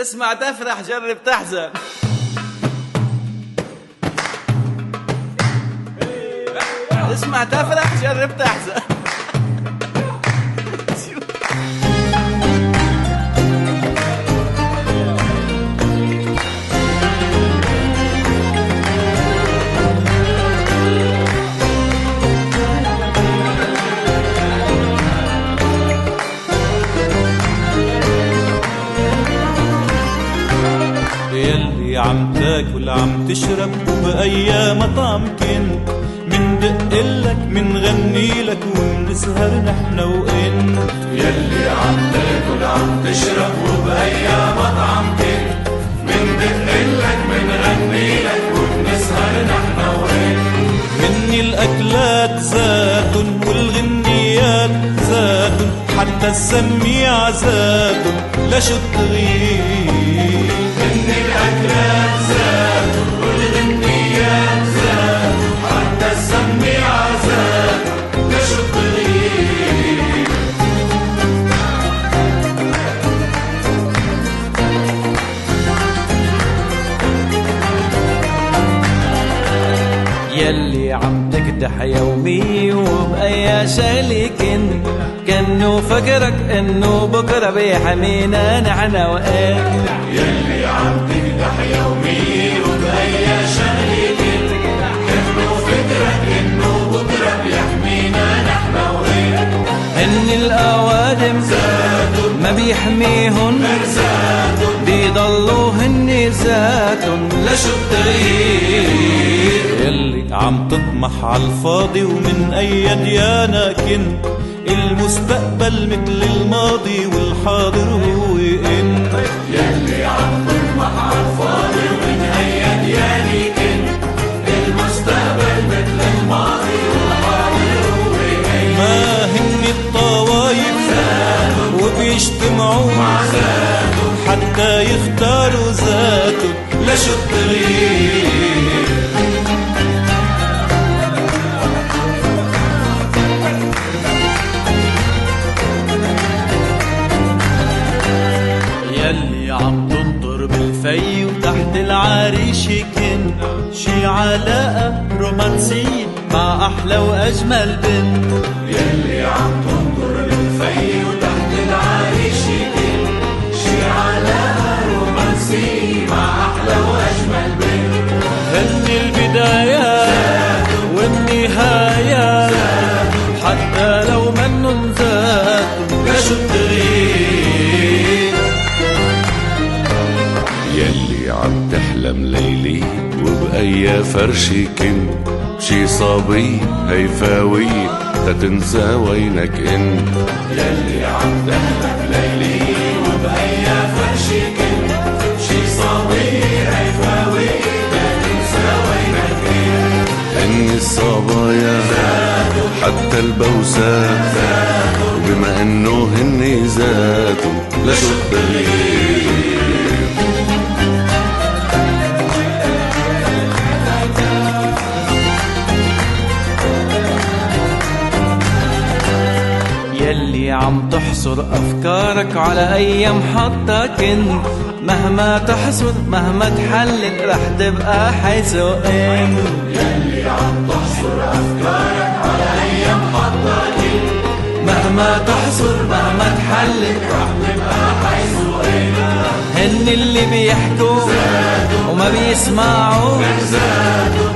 اسمع تفرح جرب تحزن. اسمع تفرح جرب تحزن. يلي عم تاكل عم تشرب وبأي مطعم كنت مندقلك منغنيلك ومنسهر نحن وانت. يلي عم تاكل عم تشرب وبأي مطعم كنت مندقلك منغنيلك ومنسهر نحن وانت. مني الأكلات زادن والغنيات زادن حتى السميع زادن لشو تغيب. مني الأكلات زادن والغنيات زادن حتى السميع زادن لشو تغيب. يلي عم تكدح يومي وبأي شغلة كأنه فكرك انه بكره بيحمينا نحن وانت. يلي عم تكدح يومي وبأي شغلة كأنه فكرك انه بكره بيحمينا نحن وانت. هن الأوادم زادن ما بيحميهن زادن بيضلوا هن ذاتن لشو التغيير. يلي عم تطمح عالفاضي ومن أي ديانة كنت المستقبل مثل الماضي والحاضر هو انت. يلي عم تطمح عالفاضي ومن أي ديانة كنت المستقبل مثل الماضي والحاضر هو انت. ما هن الطوايف وبيجتمعوا مع ذاتهم حتى يختاروا ذاتهم لشو التغيير. يلي عم تنطر بالفي وتحت العريش كنت شي علاقة رومانسية مع أحلى وأجمل بنت. يلي عم تنظر للفي وتحت العريش كنت شي علاقة رومانسية مع أحلى وأجمل بنت. هن البدايات والنهايات حتى لو منن ذاتهم لشو التغيير. يلي عم تحلم ليلي وبأي فرشة كنت شي صبي هيفاوية تتنسى وينك انت. يلي عم تحلم ليلي وبأي فرشة كنت شي صبي هيفاوية تتنسى وينك انت. هن الصبايا حتى البوسات وبما انه هن ذاتهم لشو التغيير. يلي عم تحصر أفكارك على أي محطة كنت مهما تحصر مهما تحلل رح تبقى حيث انت. يلي عم تحصر أفكارك على أي محطة كنت مهما تحصر مهما تحلل رح تبقى حيث انت. هن اللي بيحكوا وما بيسمعوا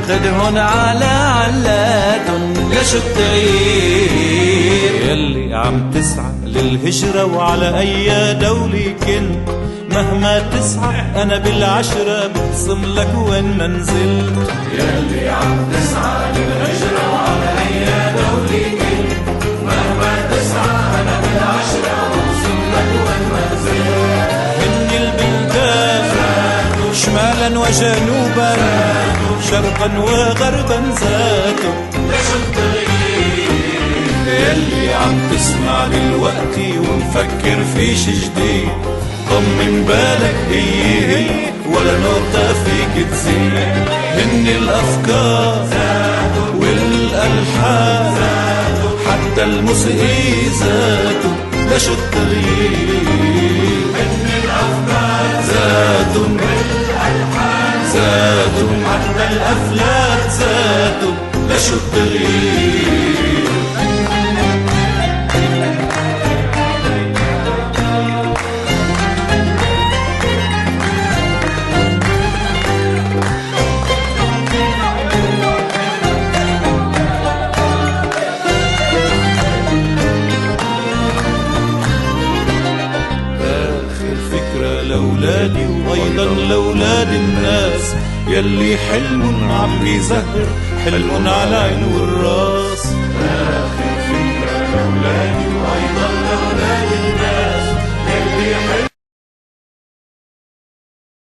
خدهن على علاتن لشو التغيير. يلي عم تسعى للهجرة وعلى أي دولة كنت مهما تسعى أنا بالعشرة بقسم لك وين ما نزلت. يلي عم تسعى للهجرة وعلى أي دولة كنت مهما تسعى أنا بالعشرة بقسم لك وين ما نزلت. هن البلدان شمالا وجنوبا شرقا وغربا زاتوا لشو التغيير. يلي عم تسمع دلوقتي ومفكر في شي جديد طمن بالك هي ولا نقطة فيك تزيد. هن الأفكار والألحان حتى الموسيقى ذاته لشو التغيير. هن الأفكار شو التغيير. لأولادي وأيضا لأولاد الناس يلي حلم عم بيزهر، حلم على عين والراس.